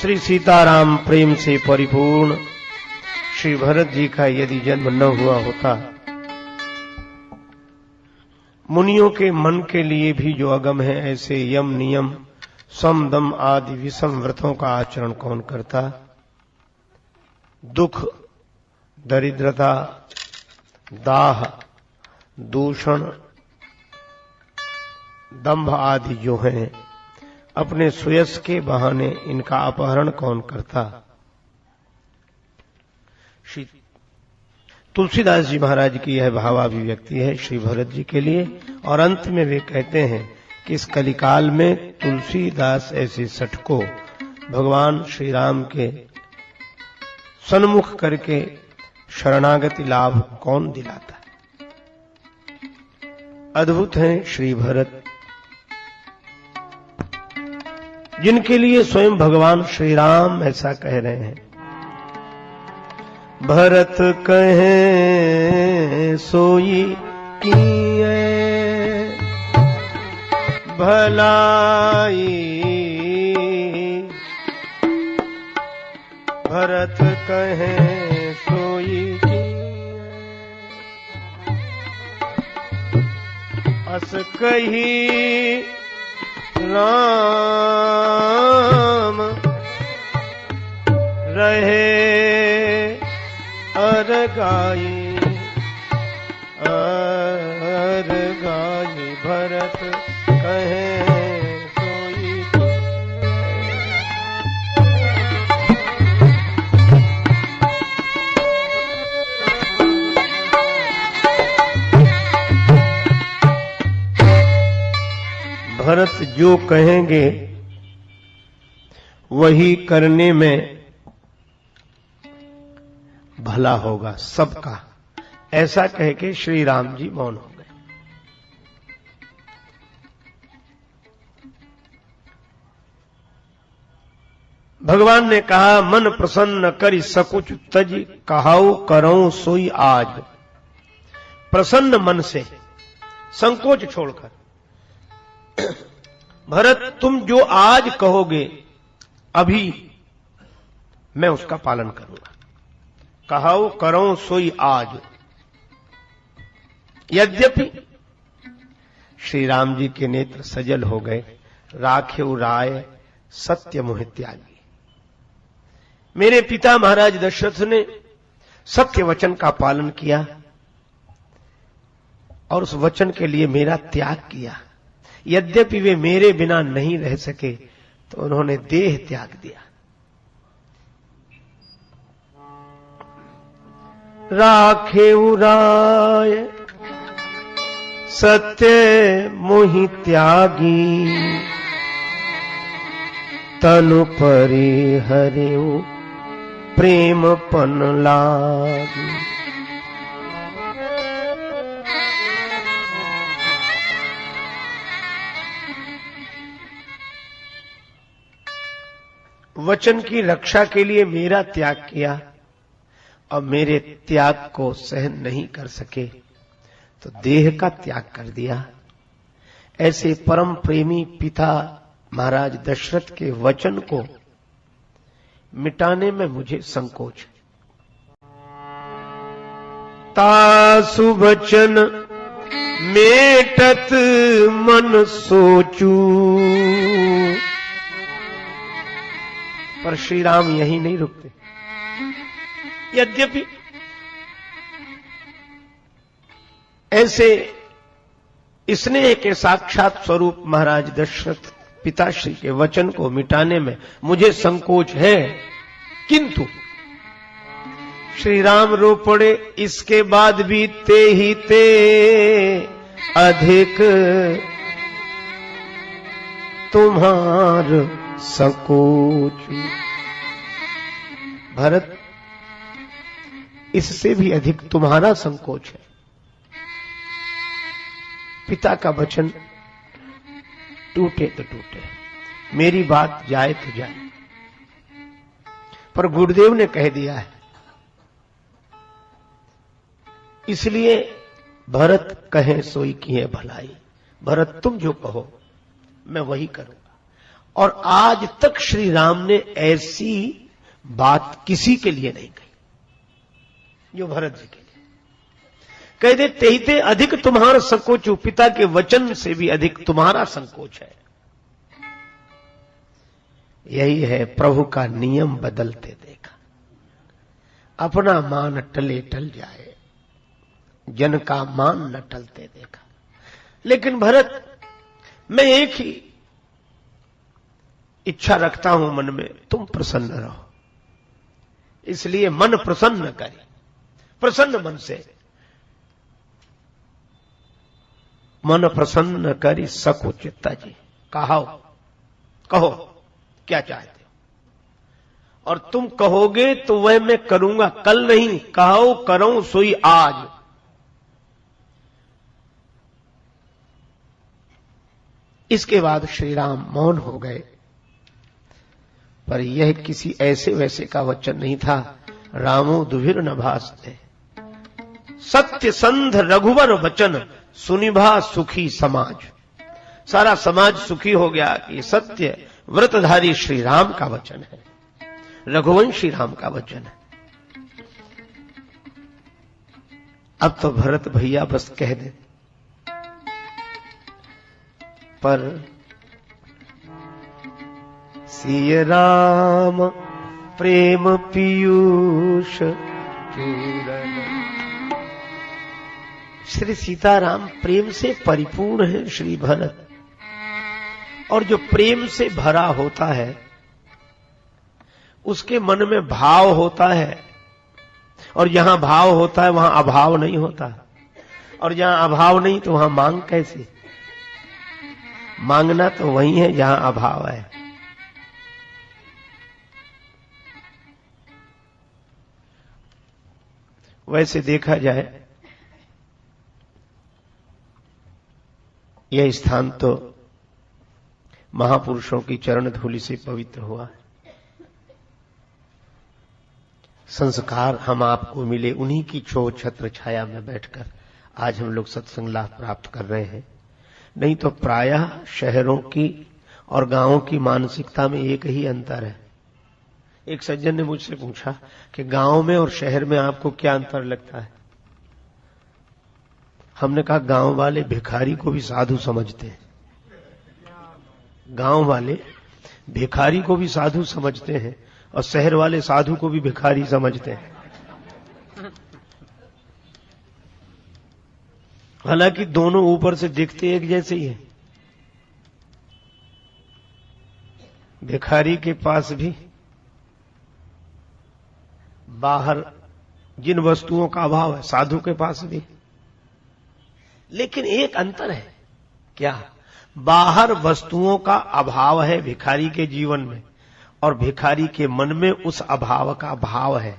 श्री सीताराम प्रेम से परिपूर्ण श्री भरत जी का यदि जन्म न हुआ होता, मुनियों के मन के लिए भी जो अगम है, ऐसे यम नियम सम दम आदि विषम व्रतों का आचरण कौन करता। दुख, दरिद्रता, दाह, दूषण, दंभ आदि जो हैं, अपने सुयश के बहाने इनका अपहरण कौन करता। श्री तुलसीदास जी महाराज की यह भावाभिव्यक्ति है श्री भरत जी के लिए। और अंत में वे कहते हैं कि इस कलिकाल में तुलसीदास ऐसे सठ को भगवान श्री राम के सन्मुख करके शरणागति लाभ कौन दिलाता है। अद्भुत हैं श्री भरत, जिनके लिए स्वयं भगवान श्री राम ऐसा कह रहे हैं। भरत कहे सोई किए भलाई, भरत कहे सोई किए अस कही राम रहे अरगाई, अरगाई भरत कहे सोई। भरत जो कहेंगे वही करने में भला होगा सबका, ऐसा कह के श्री राम जी मौन हो गए। भगवान ने कहा, मन प्रसन्न करि सकुच तज कहाऊ करऊं सोई आज। प्रसन्न मन से, संकोच छोड़कर, भरत तुम जो आज कहोगे अभी मैं उसका पालन करूंगा। कहाऊ करो सोई आज। यद्यपि श्री राम जी के नेत्र सजल हो गए। राखेउ राय सत्य मोह त्यागी। मेरे पिता महाराज दशरथ ने सत्य वचन का पालन किया और उस वचन के लिए मेरा त्याग किया। यद्यपि वे मेरे बिना नहीं रह सके तो उन्होंने देह त्याग दिया। राखेउ राय सत्य मोहि त्यागी, तनु परि हरिउ प्रेम पन लागी। वचन की रक्षा के लिए मेरा त्याग किया और मेरे त्याग को सहन नहीं कर सके तो देह का त्याग कर दिया। ऐसे परम प्रेमी पिता महाराज दशरथ के वचन को मिटाने में मुझे संकोच है। तासु वचन मेटत मन सोचू। पर श्री राम यही नहीं रुकते। यद्यपि ऐसे स्नेह के साक्षात स्वरूप महाराज दशरथ पिताश्री के वचन को मिटाने में मुझे संकोच है, किंतु श्री राम रो पड़े। इसके बाद भी ते ही ते अधिक तुम्हार संकोच। भरत इससे भी अधिक तुम्हारा संकोच है। पिता का वचन टूटे तो टूटे, मेरी बात जाए तो जाए, पर गुरुदेव ने कह दिया है, इसलिए भरत कहे सोई की है भलाई। भरत तुम जो कहो मैं वही करूंगा। और आज तक श्री राम ने ऐसी बात किसी के लिए नहीं कही जो भरत जी के लिए कह दे। तेहिते अधिक तुम्हारा संकोच, पिता के वचन से भी अधिक तुम्हारा संकोच है। यही है प्रभु का नियम बदलते देखा। अपना मान टले टल जाए, जन का मान न टलते देखा। लेकिन भरत, मैं एक ही इच्छा रखता हूं मन में, तुम प्रसन्न रहो। इसलिए मन प्रसन्न करे, प्रसन्न मन से मन प्रसन्न करी सको चित्ता जी। कहो क्या चाहते हो, और तुम कहोगे तो वह मैं करूंगा। कल नहीं, कहो करो सोई आज। इसके बाद श्री राम मौन हो गए। पर यह किसी ऐसे वैसे का वचन नहीं था। रामो दुभिर न भासते, सत्य संध रघुवर वचन, सुनिभा सुखी समाज। सारा समाज सुखी हो गया कि सत्य व्रतधारी श्री राम का वचन है, रघुवंशी राम का वचन है। अब तो भरत भैया बस कह दे, पर सिय राम प्रेम पीयूष पूरन। श्री सीताराम प्रेम से परिपूर्ण है श्री भरत। और जो प्रेम से भरा होता है उसके मन में भाव होता है, और जहां भाव होता है वहां अभाव नहीं होता, और जहां अभाव नहीं तो वहां मांग कैसे? मांगना तो वही है जहां अभाव है। वैसे देखा जाए यह स्थान तो महापुरुषों की चरण धूलि से पवित्र हुआ है। संस्कार हम आपको मिले उन्हीं की छो छत्र छाया में बैठकर आज हम लोग सत्संग लाभ प्राप्त कर रहे हैं। नहीं तो प्रायः शहरों की और गांवों की मानसिकता में एक ही अंतर है। एक सज्जन ने मुझसे पूछा कि गांव में और शहर में आपको क्या अंतर लगता है? हमने कहा गांव वाले भिखारी को भी साधु समझते हैं, गांव वाले भिखारी को भी साधु समझते हैं, और शहर वाले साधु को भी भिखारी समझते हैं। हालांकि दोनों ऊपर से दिखते एक जैसे ही है। भिखारी के पास भी बाहर जिन वस्तुओं का अभाव है साधु के पास भी, लेकिन एक अंतर है। क्या? बाहर वस्तुओं का अभाव है भिखारी के जीवन में, और भिखारी के मन में उस अभाव का भाव है।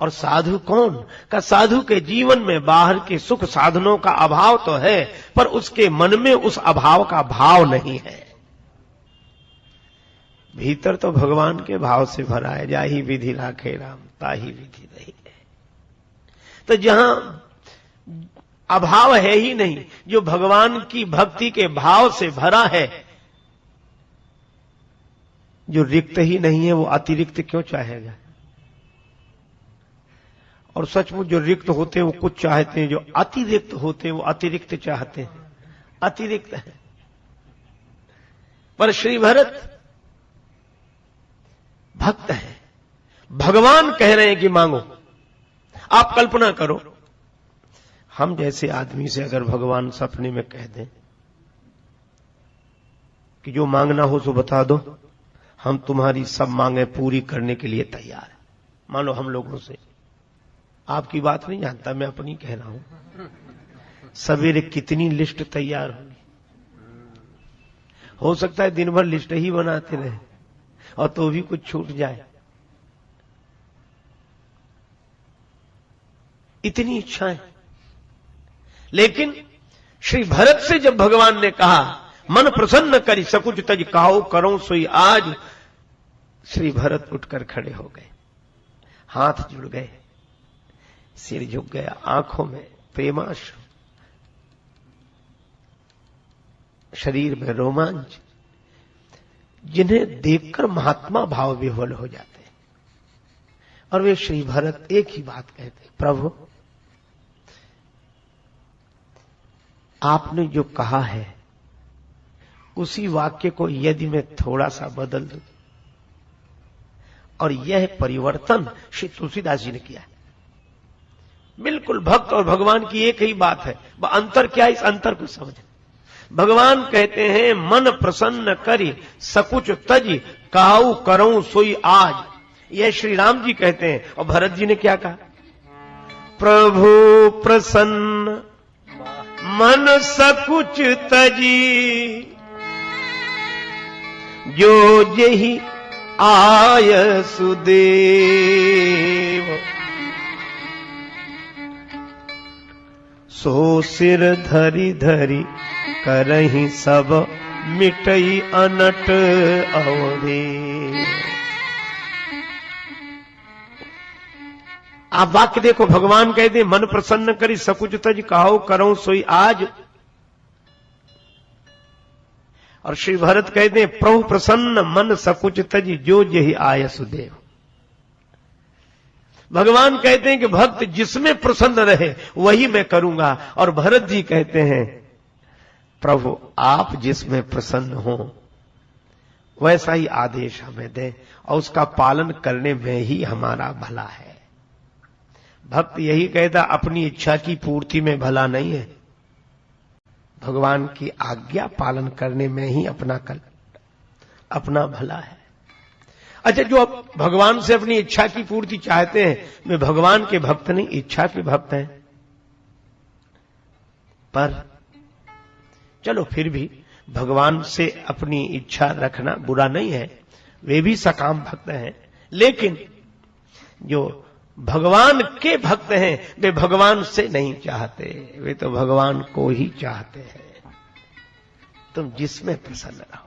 और साधु कौन? का साधु के जीवन में बाहर के सुख साधनों का अभाव तो है, पर उसके मन में उस अभाव का भाव नहीं है। भीतर तो भगवान के भाव से भरा है। जाहि विधि राखे राम, ताहि विधि रही है। तो जहां अभाव है ही नहीं, जो भगवान की भक्ति के भाव से भरा है, जो रिक्त ही नहीं है वो अतिरिक्त क्यों चाहेगा? और सचमुच जो रिक्त होते हैं वो कुछ चाहते हैं, जो अतिरिक्त होते हैं वो अतिरिक्त चाहते हैं। अतिरिक्त है। पर श्री भरत भक्त है। भगवान कह रहे हैं कि मांगो। आप कल्पना करो, हम जैसे आदमी से अगर भगवान सपने में कह दें कि जो मांगना हो सो बता दो, हम तुम्हारी सब मांगे पूरी करने के लिए तैयार हैं। मानो हम लोगों से, आपकी बात नहीं जानता, मैं अपनी कह रहा हूं, सवेरे कितनी लिस्ट तैयार होगी। हो सकता है दिन भर लिस्ट ही बनाते रहे और तो भी कुछ छूट जाए। इतनी इच्छाएं। लेकिन श्री भरत से जब भगवान ने कहा मन प्रसन्न करी सकुच तज काहो करो सोई आज, श्री भरत उठकर खड़े हो गए, हाथ जुड़ गए, सिर झुक गया, आंखों में प्रेमाश्रु, शरीर में रोमांच। जिन्हें देखकर महात्मा भाव विह्वल हो जाते हैं। और वे श्री भरत एक ही बात कहते, प्रभु आपने जो कहा है उसी वाक्य को यदि मैं थोड़ा सा बदल दूं, और यह परिवर्तन श्री तुलसीदास जी ने किया है। बिल्कुल भक्त और भगवान की एक ही बात है, वह अंतर क्या है, इस अंतर को समझे। भगवान कहते हैं मन प्रसन्न करी सकुच तजी काहू करऊं सोई आज, यह श्री राम जी कहते हैं। और भरत जी ने क्या कहा, प्रभु प्रसन्न मन सकुच तजी जो जेहि आय सुदेव, सो सिर धरी धरी करही सब मिटई अनट अवधि। आप वाक्य देखो, भगवान कहते मन प्रसन्न करी सकुच तज कहो करो सोई आज, और श्री भरत कहते हैं प्रभु प्रसन्न मन सकुच तज जो जेहि आय सुदेव। भगवान कहते हैं कि भक्त जिसमें प्रसन्न रहे वही मैं करूंगा, और भरत जी कहते हैं प्रभु आप जिसमें प्रसन्न हो वैसा ही आदेश हमें दें, और उसका पालन करने में ही हमारा भला है। भक्त यही कहता अपनी इच्छा की पूर्ति में भला नहीं है, भगवान की आज्ञा पालन करने में ही अपना भला है। अच्छा, जो अब भगवान से अपनी इच्छा की पूर्ति चाहते हैं वे भगवान के भक्त नहीं, इच्छा के भक्त हैं। पर चलो फिर भी भगवान से अपनी इच्छा रखना बुरा नहीं है, वे भी सकाम भक्त हैं। लेकिन जो भगवान के भक्त हैं वे भगवान से नहीं चाहते, वे तो भगवान को ही चाहते हैं। तुम जिसमें प्रसन्न रहो।